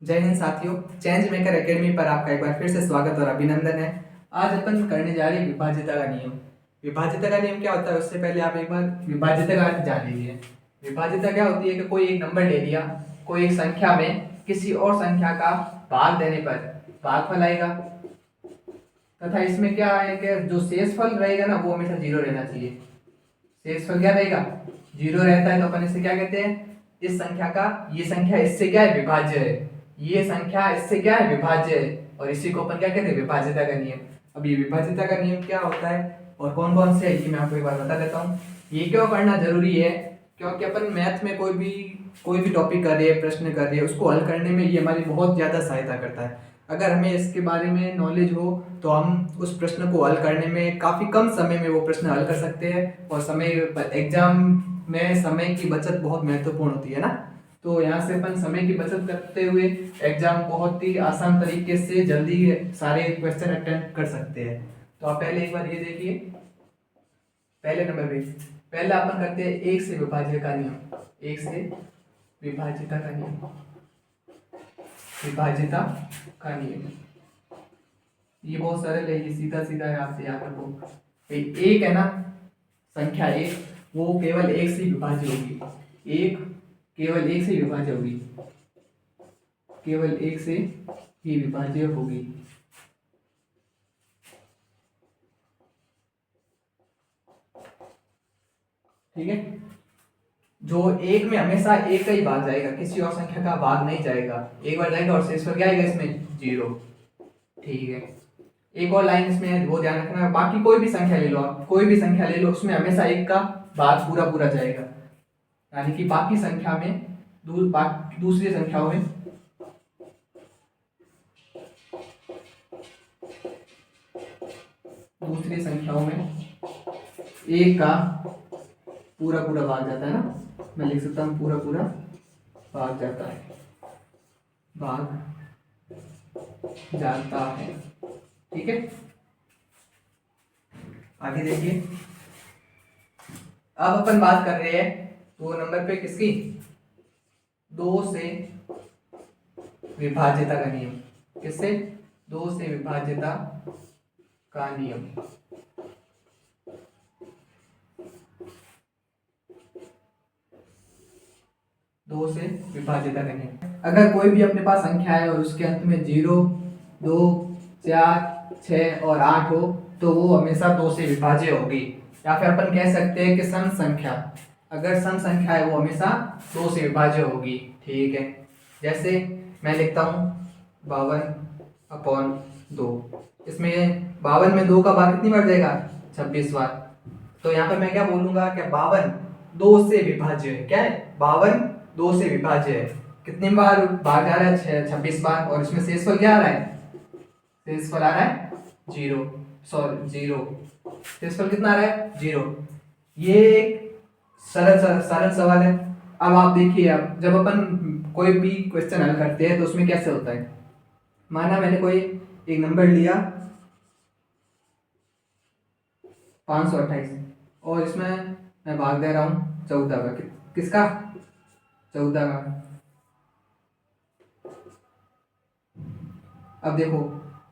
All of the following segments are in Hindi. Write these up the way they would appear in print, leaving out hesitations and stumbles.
जय हिंद साथियों। चेंज मेकर एकेडमी पर आपका एक बार फिर से स्वागत और अभिनंदन है। आज अपन करने जा रहे हैं विभाज्यता का नियम। विभाज्यता का नियम क्या होता है उससे पहले आप एक बार विभाज्यता का अर्थ जान लीजिए। विभाज्यता क्या होती है कि कोई एक नंबर ले लिया, कोई एक संख्या में किसी और संख्या का भाग देने पर भागफल आएगा, तथा इसमें क्या है कि जो शेषफल रहेगा ना वो हमेशा जीरो रहना चाहिए। शेषफल क्या रहेगा? जीरो रहता है। तो अपन इसे क्या कहते हैं? इस संख्या का ये संख्या इससे क्या है? विभाज्य है। ये संख्या इससे क्या है? विभाज्य है। और इसी को अपन क्या कहते हैं? विभाज्यता का नियम। अब ये विभाज्यता का नियम क्या होता है और कौन कौन से है ये मैं आपको एक बार बता देता हूँ। ये क्यों पढ़ना जरूरी है? क्योंकि अपन मैथ में कोई भी टॉपिक कर रहे हैं, प्रश्न कर रहे हैं, उसको हल करने में ये हमारी बहुत ज़्यादा सहायता करता है। अगर हमें इसके बारे में नॉलेज हो तो हम उस प्रश्न को हल करने में काफ़ी कम समय में वो प्रश्न हल कर सकते हैं। और एग्जाम में समय की बचत बहुत महत्वपूर्ण होती है ना। तो यहाँ से अपन समय की बचत करते हुए एग्जाम बहुत ही आसान तरीके से जल्दी सारे क्वेश्चन अटेम्प्ट कर सकते हैं। तो आप पहले एक बार ये देखिए। पहले नंबर पे पहले अपन करते हैं एक से विभाज्य का नियम। एक से विभाज्यता का नियम। विभाज्यता का नियम ये बहुत सरल है, ये सीधा सीधा है, आपसे याद रखो। भाई एक है ना, संख्या एक, वो केवल एक से विभाज्य होगी। एक केवल एक से विभाज्य होगी, केवल एक से ही विभाज्य होगी। ठीक है। जो एक में हमेशा एक का ही भाग जाएगा, किसी और संख्या का भाग नहीं जाएगा। एक बार जाएगा और शेष पर क्या आएगा? इसमें जीरो। ठीक है। एक और लाइन इसमें है, वो ध्यान रखना है। बाकी कोई भी संख्या ले लो, आप कोई भी संख्या ले लो, उसमें हमेशा एक का भाग पूरा पूरा जाएगा। यानी कि बाकी संख्या में दूसरी संख्याओं में एक का पूरा पूरा भाग जाता है ना। मैं लिख सकता हूं पूरा पूरा भाग जाता है, भाग जाता है। ठीक है। आगे देखिए। अब अपन बात कर रहे हैं दो नंबर पे किसकी? दो से विभाज्यता का नियम। किससे? दो से विभाज्यता का नियम। दो से विभाज्यता का नियम। अगर कोई भी अपने पास संख्या है और उसके अंत में 0, 2, 4, 6 और 8 हो तो वो हमेशा दो से विभाज्य होगी। या फिर अपन कह सकते हैं कि सम संख्या, अगर सम संख्या है वो हमेशा दो से विभाज्य होगी। ठीक है। जैसे मैं लिखता हूँ 52/2। इसमें 52 में 2 का भाग कितनी बार जाएगा? 26 बार। तो यहाँ पर मैं क्या बोलूंगा कि 52 दो से विभाज्य है। क्या है? 52 दो से विभाज्य है। कितनी बार भाग जा रहा है? 26 बार। और इसमें शेषफल क्या आ रहा है? शेषफल आ रहा है जीरो। Sorry zero. शेषफल कितना आ रहा है? जीरो। ये एक सरल सवाल है। अब आप देखिए, अब जब अपन कोई भी क्वेश्चन हल करते हैं तो उसमें कैसे होता है? माना मैंने कोई एक नंबर लिया 528 और इसमें मैं भाग दे रहा हूँ 14 का। किसका? 14 का। अब देखो,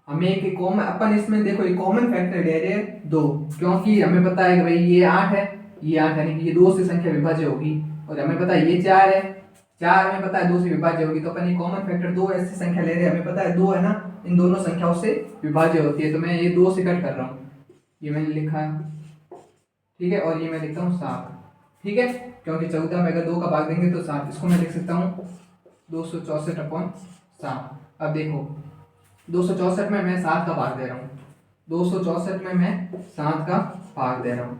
हमें एक कॉमन, अपन इसमें देखो एक कॉमन फैक्टर ले रहे हैं 2, क्योंकि हमें पता है कि भाई ये 8 है, ये 8 यानी कि ये 2 से संख्या विभाज्य होगी। और हमें पता है ये 4 है, 4 हमें पता है 2 से विभाज्य होगी। तो अपन ये कॉमन फैक्टर 2 ऐसी संख्या ले रहे हैं, हमें पता है 2 है ना, इन दोनों संख्याओं से विभाज्य होती है। तो मैं ये 2 से कट कर रहा हूँ, ये मैंने लिखा है। ठीक है। और ये मैं लिखता हूँ 7। ठीक है। क्योंकि 14 में अगर 2 का भाग देंगे तो 7। इसको मैं लिख सकता हूँ 264/7। अब देखो 264 में मैं 7 का भाग दे रहा हूँ, 264 में मैं 7 का भाग दे रहा हूँ।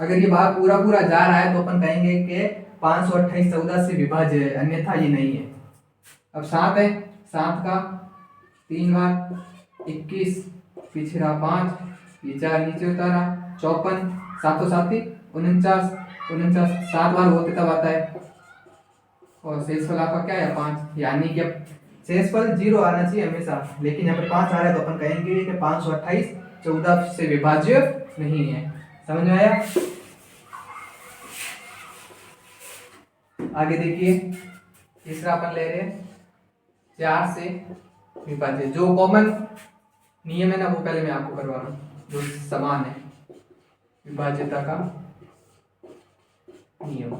अगर ये भाग पूरा पूरा जा रहा है तो अपन कहेंगे कि 528 14 से विभाज्य है, अन्यथा ये नहीं है। अब 7 है, 7 का 3 बार 21, पिछड़ा 5, ये 4 नीचे उतारा 54, 7 7 49, 7 बार होते तब आता है। और शेषफल आपका क्या है? 5। यानी कि अब शेषफल 0 आना चाहिए हमेशा, लेकिन यहाँ पे 5 आ रहा है तो अपन कहेंगे कि 528 14 से विभाज्य नहीं है। समझ में आया? आगे देखिए, तीसरा अपन ले रहे हैं 4 से विभाजित। जो कॉमन नियम है ना वो पहले मैं आपको करवा रहा हूँ, जो समान है विभाज्यता का नियम।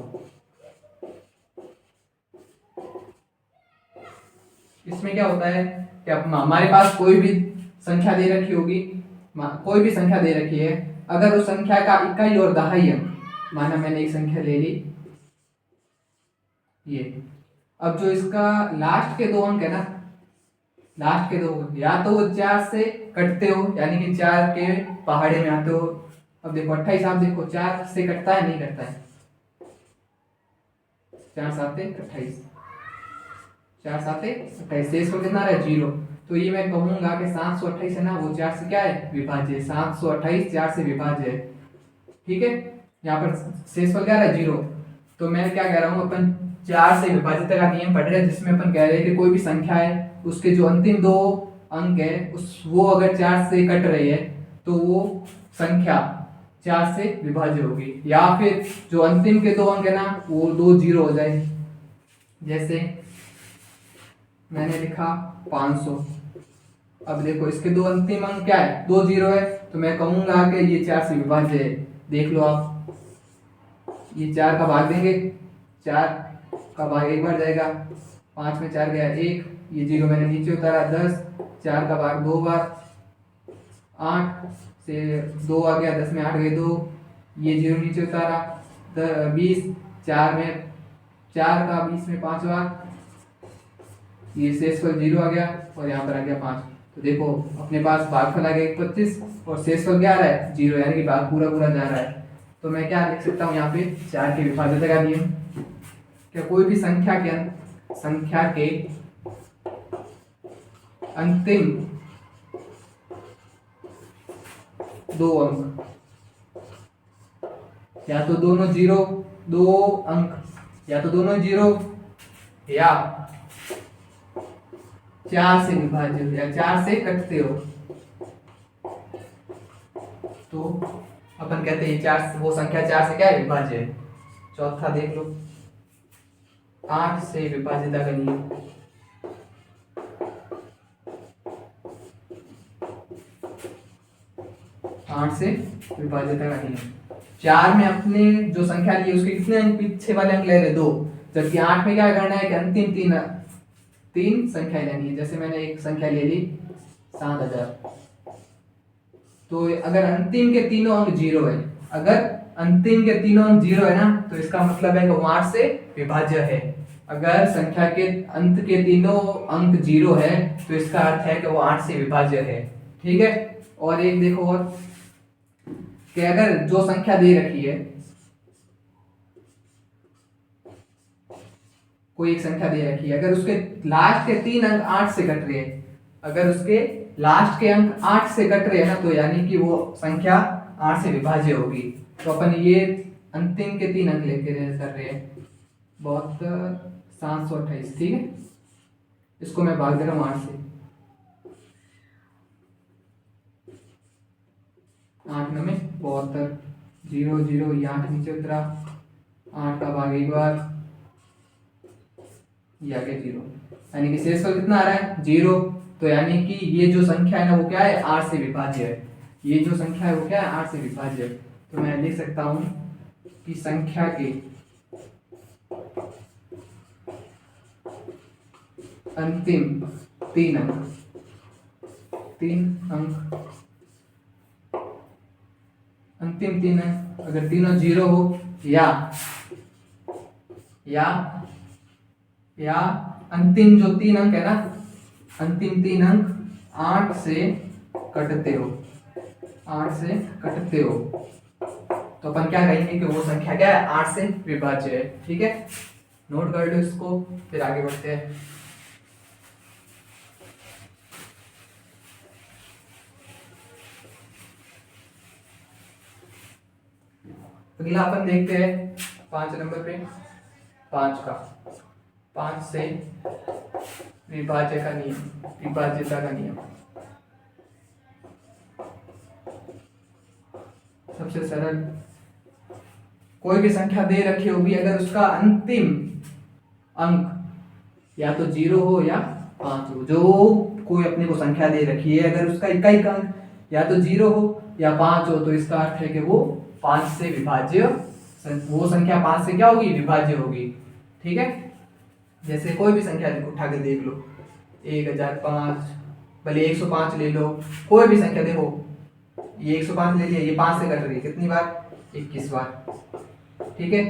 इसमें क्या होता है कि अब हमारे पास कोई भी संख्या दे रखी होगी, कोई भी संख्या दे रखी है, अगर उस संख्या का इकाई और दहाई अंक, माना मैंने एक संख्या ले ली ये, अब जो इसका लास्ट के दो अंक है ना, लास्ट के दो या तो वो 4 से कटते हो, यानी कि 4 के पहाड़े में आते हो। अब देखो 28, आप देखो 4 से कटता है नहीं कटता है, 4 साते 28, 4 साते 28, शेष को कितना रहा है 0। तो ये मैं कहूंगा कि 728 है ना, वो 4 से क्या है विभाज्य, 728 4 से विभाज्य है, ठीक है। यहाँ पर शेषफल क्या है 0। तो मैं क्या कह रहा हूँ, अपन 4 से विभाज्यता का नियम पढ़ रहे हैं, जिसमें अपन कह रहे हैं कि कोई भी संख्या है उसके जो अंतिम दो अंक है वो अगर 4 से कट रही है तो वो संख्या 4 से विभाज्य होगी, या फिर जो अंतिम के दो अंक है ना वो 2 0 हो जाए। जैसे मैंने लिखा 500, अब देखो इसके दो अंतिम अंक क्या है 2 0 है, तो मैं कहूंगा कि ये 4 से विभाज्य है। देख लो आप, ये 4 का भाग देंगे, 4 का भाग एक बार जाएगा, 5 में 4 गया 1, ये 0 मैंने नीचे उतारा 10, 4 का भाग 2 बार, 8 से 2 आ गया, 10 में 8 गए 2, ये 0 नीचे उतारा 20, 4 में 4 का 20 में 5 बार, ये शेषफल 0 आ गया और यहाँ पर आ गया 5। तो देखो अपने पास भागफल आ गया 25 और शेषफल क्या आ रहा है 0, यानी कि भाग पूरा पूरा जा रहा है। तो मैं क्या लिख सकता हूँ यहाँ पे 4 के विभाज्यता का नियम, क्या कोई भी संख्या के अंतिम दो अंक, या तो दोनों 0 दो अंक, या तो दोनों 0 या 4 से विभाज्य या 4 से कटते हो, तो अपन कहते हैं 4 वो संख्या 4 से क्या है विभाज्य है। चौथा देख लो 8 से विभाज्यता का नियम। 8 से विभाज्यता का नियम, 4 में अपने जो संख्या ली उसके कितने अंक पीछे वाले अंक ले रहे 2, जबकि 8 में क्या करना है कि अंतिम तीन संख्या लेनी है। जैसे मैंने एक संख्या ले ली 7000, तो अगर अंतिम के तीनों अंक 0 है, अगर अंतिम के तीनों अंक 0 है ना, तो इसका मतलब है कि वो 8 से विभाज्य है। अगर संख्या के अंत के तीनों अंक 0 है तो इसका अर्थ है कि वो 8 से विभाज्य है, ठीक है। और एक देखो और कि अगर जो संख्या दे रखी है, कोई एक संख्या दे रखी है, अगर उसके लास्ट के 3 अंक 8 से कट रहे हैं, अगर उसके लास्ट के अंक 8 से कट रहे हैं ना, तो यानी कि वो संख्या 8 से विभाज्य होगी। तो अपन ये अंतिम के 3 अंक लेके कर रहे हैं, बहुत 728, ठीक है। इसको मैं भाग दे रहा हूँ 8 से, 8 में 72, 0 0 ये 8 नीचे उतरा, 8 का भाग एक बार, ये आ गया 0, यानी कि शेषफल कितना आ रहा है 0। तो यानी कि ये जो संख्या है ना वो क्या है 8 से विभाज्य है, ये जो संख्या है वो क्या है 8 से विभाज्य है। तो मैं लिख सकता हूं कि संख्या के अंतिम 3 अंक अंतिम 3 अंक अगर तीनों 0 हो या अंतिम जो 3 अंक है ना, अंतिम 3 अंक 8 से कटते हो, 8 से कटते हो, तो अपन क्या कहेंगे कि वो संख्या क्या है 8 से विभाज्य है, ठीक है। नोट कर लो इसको, फिर आगे बढ़ते हैं। अगला अपन देखते हैं 5 नंबर पे, 5 से विभाज्यता का नियम। सबसे सरल, कोई भी संख्या दे रखी होगी, अगर उसका अंतिम अंक या तो 0 हो या 5 हो। जो कोई अपने को संख्या दे रखी है, अगर उसका इकाई अंक या तो 0 हो या 5 हो, तो इसका अर्थ है कि वो 5 से विभाज्य, वो संख्या 5 से क्या होगी, विभाज्य होगी। ठीक है, जैसे कोई भी संख्या उठा के देख लो, 1005, भले 105 ले लो, कोई भी संख्या देखो, ये 105 ले लिया, ये 5 से कट रही है कितनी बार, 21 बार। ठीक है,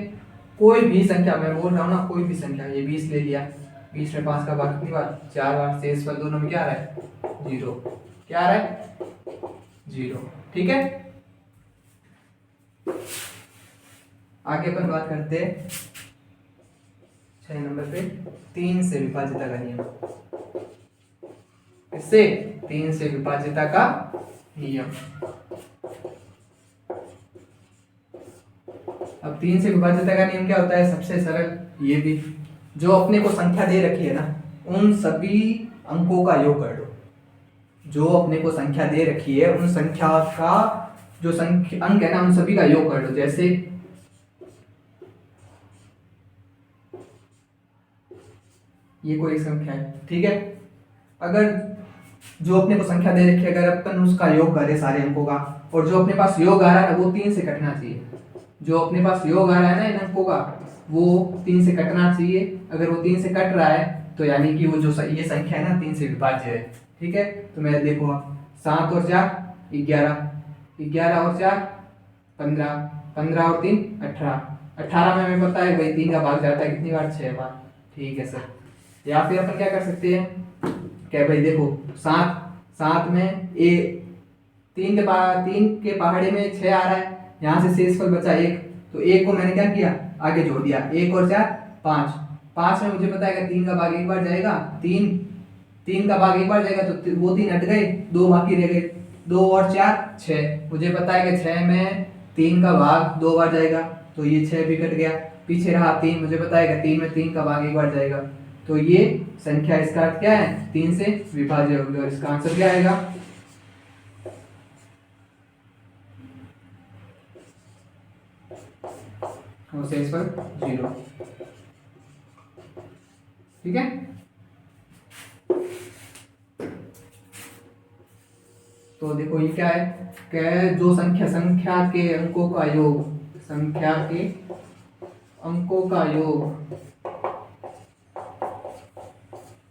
कोई भी संख्या, मैं बोल रहा हूँ ना, कोई भी संख्या, ये 20 ले लिया, 20 में 5 का भाग कितनी बार, 4 बार। शेषफल दोनों में क्या आ रहा है, 0। क्या आ रहा है, 0। ठीक है, आगे अपन बात करते हैं 6 नंबर पे 3 से विभाज्यता का नियम। इससे 3 से विभाज्यता का नियम। अब 3 से विभाज्यता का नियम क्या होता है, सबसे सरल ये भी, जो अपने को संख्या दे रखी है ना, उन सभी अंकों का योग कर लो। जो अपने को संख्या दे रखी है उन संख्या का जो संख्या अंक है ना, उन सभी का योग कर लो। जैसे ये कोई संख्या है, ठीक है, अगर जो अपने को संख्या दे रखी है, अगर अपन उसका योग करें सारे अंकों का, और जो अपने पास योग आ रहा है वो 3 से कटना चाहिए। जो अपने पास योग आ रहा है ना इन अंकों का, वो 3 से कटना चाहिए। अगर वो 3 से कट रहा है तो यानी कि वो जो ये संख्या है ना 3 से विभाज्य है। ठीक है, तो मैं देखो 7 और 4 11, 11 और 4 15, 15 और 3 18, 18 में हमें पता है भाई 3 का भाग जाता है कितनी बार, 6 बार। ठीक है सर, या फिर अपन क्या कर सकते हैं, क्या भाई देखो 7 में 3 के पहाड़े में 6 आ रहा है, यहाँ से शेषफल बचा 1, तो 1 को मैंने क्या किया, आगे जोड़ दिया, 1 और 4 5, 5 में मुझे पता है कि 3 का भाग एक बार जाएगा, 3 का भाग एक बार जाएगा, तो वो 3 हट गए, 2 बाकी रह गए, 2 और 4 6, मुझे पता है कि 6 में 3 का भाग 2 बार जाएगा, तो ये 6 भी कट गया। पीछे रहा 3, मुझे पता है कि 3 में 3 का भाग एक बार जाएगा, तो ये संख्या, इसका अर्थ क्या है, 3 से विभाज्य होगी। और इसका आंसर क्या आएगा, शेषफल 0। ठीक है, तो देखो ये क्या है, जो संख्या के अंकों का योग, संख्या के अंकों का योग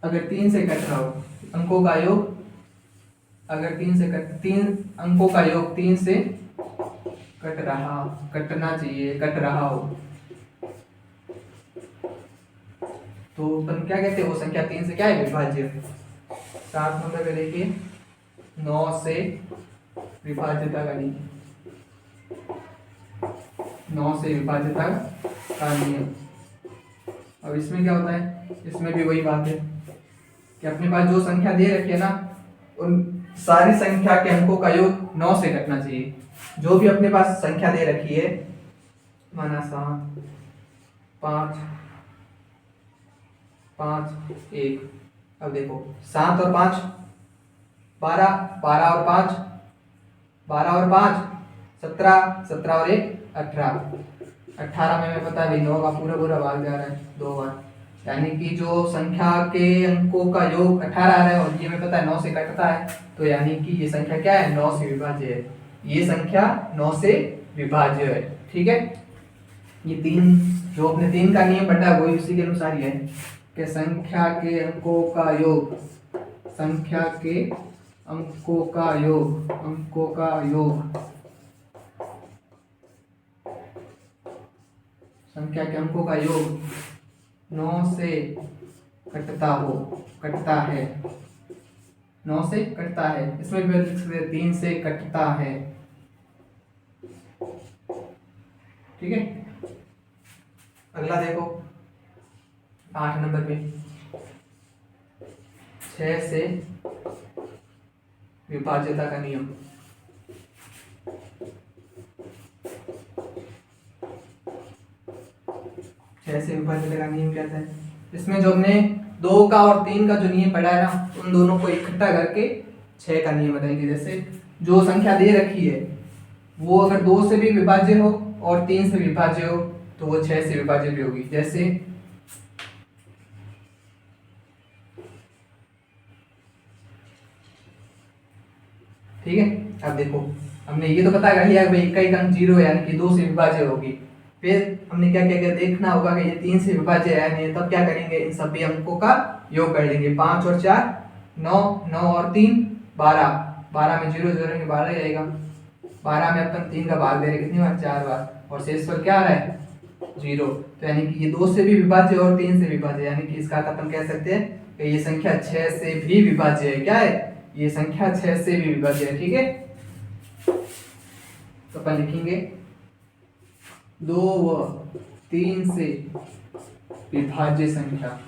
अगर 3 से कट रहा हो, अंकों का योग अगर 3 अंकों का योग 3 से कटना चाहिए, कट रहा हो, तो अपन क्या कहते हैं, वो संख्या 3 से क्या है, विभाज्य। 7 नंबर पे देखिए 9 से विभाज्यता का नियम, 9 से विभाज्यता का नियम। अब इसमें क्या होता है, इसमें भी वही बात है कि अपने पास जो संख्या दे रखी है ना, उन सारी संख्या के अंकों का योग 9 से कटना चाहिए। जो भी अपने पास संख्या दे रखी है, माना 7 5 5 1, अब देखो 7 और 5 12, 12 और 5 12 और 5 17, 17 और 1 18, 18 में हमें पता है 9 का पूरा पूरा भाग जा रहा है 2 बार, यानी कि जो संख्या के अंकों का योग 18 आ रहा है, और ये हमें पता है 9 से कटता है, तो यानी कि ये संख्या क्या है, 9 से विभाज्य है। ये संख्या 9 से विभाज्य है। ठीक है, ये 3 जो अपने 3 का नियम पढ़ा है वही उसी के अनुसार ही है कि संख्या के अंकों का योग, संख्या के अंकों का योग, अंकों का योग, संख्या के अंकों का योग 9 से कटता है, 9 से कटता है। इसमें भी 3 से कटता है। ठीक है, अगला देखो 8 नंबर पे 6 से विभाज्यता का नियम। से विभाज्यता का नियम कहता है, इसमें जो हमने 2 का और 3 का जो नियम पढ़ा है ना, उन दोनों को इकट्ठा करके 6 का नियम बताएंगे। जैसे जो संख्या दे रखी है वो अगर 2 से भी विभाज्य हो और 3 से विभाज्य हो तो वो 6 से विभाज्य भी होगी। जैसे ठीक है। अब देखो हमने ये तो पता कर लिया कि भाई इकाई अंक 0 है यानी कि 2 से विभाज्य होगी। फिर हमने क्या क्या क्या देखना होगा कि ये 3 से विभाज्य है नहीं, तब क्या करेंगे, इन सभी अंकों का योग कर लेंगे। 5 और 4 9, 9 और 3 12, 12 में 0 जोड़ेंगे 12 ही आएगा। 12 में अपन 3 का भाग दे रहे कितनी बार, 4 बार, और शेषफल क्या आ रहा है 0। तो यानी कि ये 2 से भी विभाज्य और 3 से विभाज्य, यानी कि इसका अपन कह सकते हैं कि ये संख्या 6 से भी विभाज्य है। क्या है, ये संख्या 6 से भी विभाज्य है। ठीक है, तो अपन लिखेंगे 2 व 3 से विभाज्य संख्या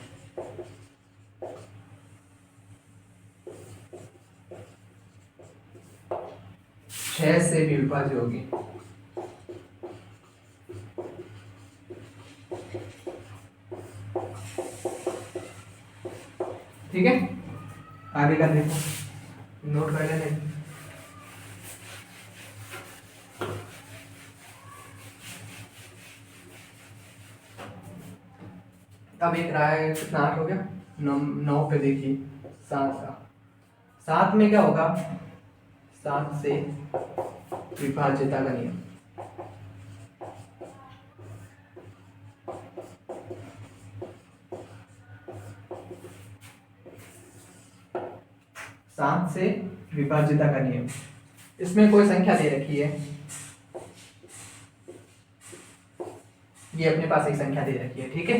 छह से भी विभाज्य होगी। ठीक है, आगे का देखो, नोट कर लेना। अब एक रहा है कितना, 8 हो गया, 9 पे देखिए 7 का। 7 में क्या होगा, 7 से विभाज्यता का नियम। सात से विभाज्यता का नियम, इसमें कोई संख्या दे रखी है, ये अपने पास एक संख्या दे रखी है। ठीक है,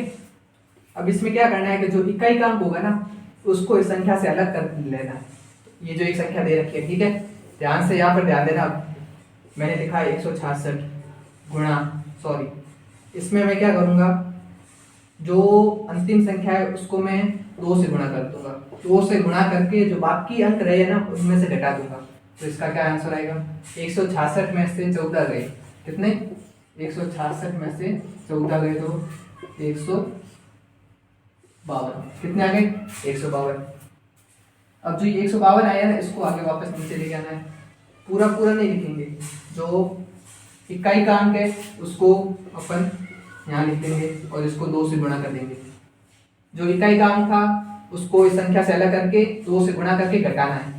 अब इसमें क्या करना है कि जो इकाई का अंक होगा ना उसको इस संख्या से अलग कर लेना है। ये जो एक संख्या दे रखी है, ठीक है, ध्यान से यहाँ पर ध्यान देना। मैंने लिखा है 166 गुणा, सॉरी, इसमें मैं क्या करूँगा, जो अंतिम संख्या है उसको मैं 2 से गुणा कर दूंगा। 2 से गुणा करके जो बाकी अंक रहे ना उनमें से घटा दूंगा। तो इसका क्या आंसर आएगा, 166 में से 14 गए, कितने, 166 में से 14 गए तो 152, कितने आ गए 152। अब जो ये 152 आया ना इसको आगे वापस नीचे लेके आना है। पूरा पूरा नहीं लिखेंगे, जो इकाई का अंक है उसको अपन यहाँ लिख देंगे और इसको 2 से गुणा कर देंगे। जो इकाई का अंक था उसको इस संख्या से अलग करके 2 से गुणा करके घटाना है।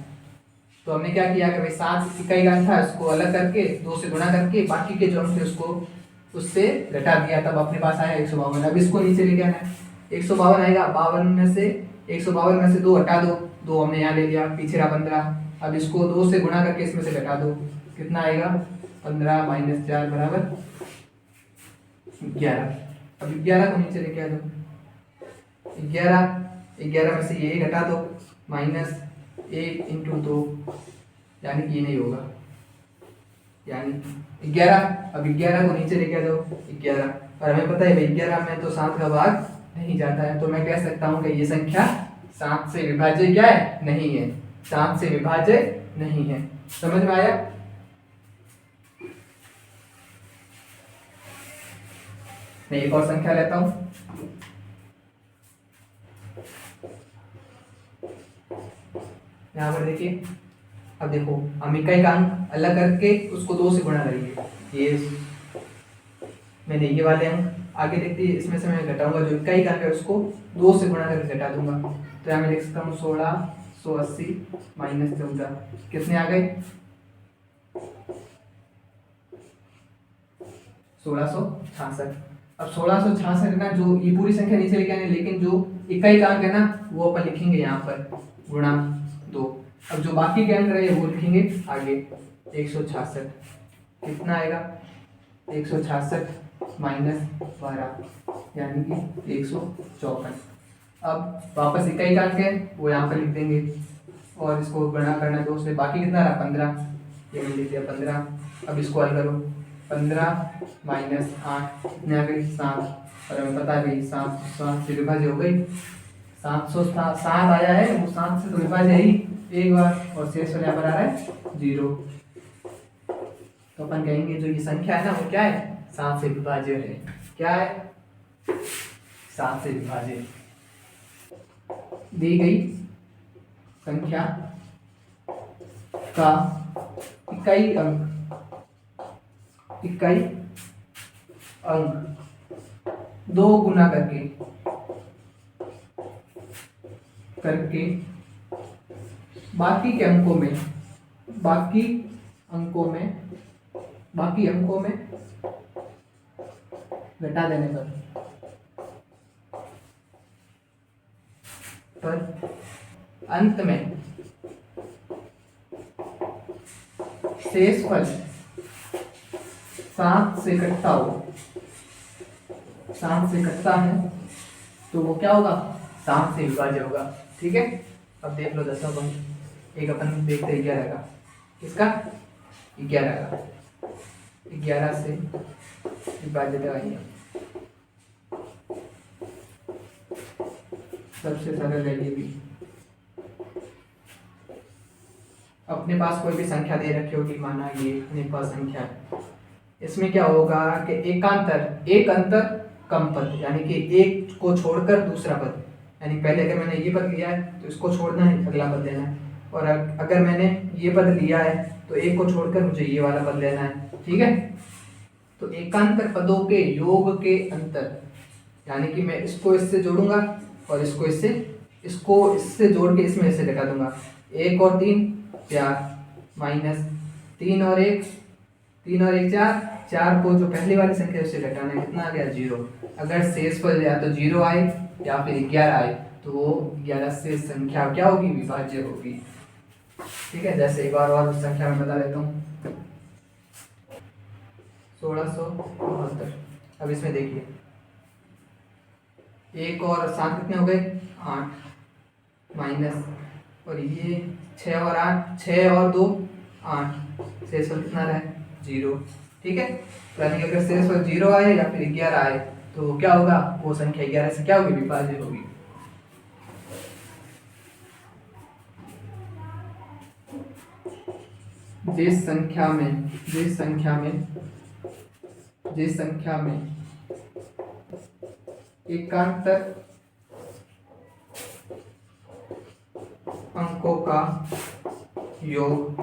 तो हमने क्या किया कि भाई 7 इकाई का अंक था उसको अलग करके 2 से गुणा करके बाकी के जो अंक थे उसको उससे घटा दिया, तब अपने पास आया 152। अब इसको नीचे लेके आना है, 152 आएगा, 52 में से 152 में से 2 हटा दो, 2 हमने यहाँ ले लिया, पीछे रहा 15। अब इसको 2 से गुणा करके इसमें से घटा दो, कितना आएगा 15 - 4 बराबर 11। अब 11 को नीचे लेके आ दो, 11 में से ये घटा दो, -1 × 2, यानी कि ये नहीं होगा, यानी 11। अब 11 को नीचे लेके आ दो 11, और हमें पता है भाई 11 में तो 7 का भाग नहीं जाता है, तो मैं कह सकता हूँ कि ये संख्या 7 से विभाज्य क्या है, नहीं है, 7 से विभाज्य नहीं है। समझ में आया। मैं एक और संख्या लेता हूं, यहां पर देखिए। अब देखो हम इकाई का अंक अलग करके उसको 2 से गुणा करेंगे। ये मैंने ये वाले अंक आगे देखते हैं, इसमें से मैं घटाऊंगा, जो इकाई का अंक है उसको 2 से गुणा करके घटा दूंगा। तो यहाँ मैं लिख सकता हूँ 1680 - 14, कितने आ गए 1666। अब 1666 ना, जो ये पूरी संख्या नीचे लेके आने, लेकिन जो इकाई का अंक है ना वो अपन लिखेंगे यहाँ पर गुणा 2। अब जो बाकी के अंक रहे वो लिखेंगे आगे 166, कितना आएगा 166 - 12, यानी कि 154। अब वापस इकाई का अंक है वो यहाँ पर लिख देंगे और इसको गुणा करना 2 से, बाकी कितना रहा 15, ये मैंने लिख दिया 15। अब इसको हल करो, 15 - 8 कितने आ गए 7, और हमें पता है भाई 7 से विभाज्य हो गई, 707 आया है, वो 7 से तो विभाज्य है ही एक बार, और शेष वाले यहाँ पर आ रहा है 0। तो अपन कहेंगे जो ये संख्या है ना वो क्या है, 7 से विभाज्य है। क्या है, 7 से विभाज्य। दी गई संख्या का इकाई अंक 2 गुना करके बाकी बाकी अंकों में घटा देने पर अंत में शेषफल 7 से कटता है तो वो क्या होगा, 7 से विभाज्य होगा। ठीक है, अब देख लो दशमलव अंक। एक अपन देखते हैं 11 का, किसका, 11 का, 11 से विभाज्यता का नियम सबसे सरल है ये भी। अपने पास कोई भी संख्या दे रखी होगी, माना ये अपने पास संख्या है, इसमें क्या होगा कि एक अंतर कम पद, यानी कि एक को छोड़कर दूसरा पद, यानी पहले अगर मैंने ये पद लिया है तो इसको छोड़ना है, अगला पद लेना है, और अगर मैंने ये पद लिया है तो एक को छोड़कर मुझे ये वाला पद लेना है। ठीक है, तो एकांतर पदों के योग के अंतर, यानी कि मैं इसको इससे जोड़ूंगा और इसको इससे जोड़ के इसमें से घटा दूंगा। 1 और 3 4 माइनस 3 और 1 4 को जो पहली वाली संख्या उससे घटाना है, कितना आ गया, 0। अगर शेषफल या तो 0 आए या फिर 11 आए तो वो 11 से संख्या क्या होगी, विभाज्य होगी। ठीक है, जैसे एक बार और संख्या में बता देता हूँ, 1672। अब इसमें देखिए 1 और 7 कितने हो गए, 8 माइनस, और ये 6 और 8, 6 और 2 8, शेषफल कितना रहा है, 0। ठीक है, यानी कि अगर शेषफल 0 आए या फिर 11 आए तो क्या होगा, वो संख्या 11 से क्या होगी, विभाज्य होगी। जिस संख्या में एकांतर अंकों का योग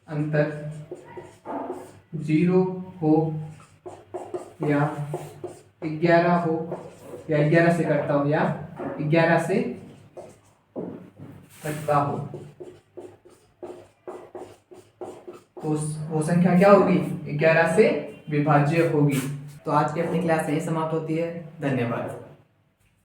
अंतर 0 हो या 11 हो या 11 से कटता हो या 11 से कटता हो, तो वो संख्या क्या होगी, 11 से विभाज्य होगी। तो आज की अपनी क्लास यही समाप्त होती है। धन्यवाद।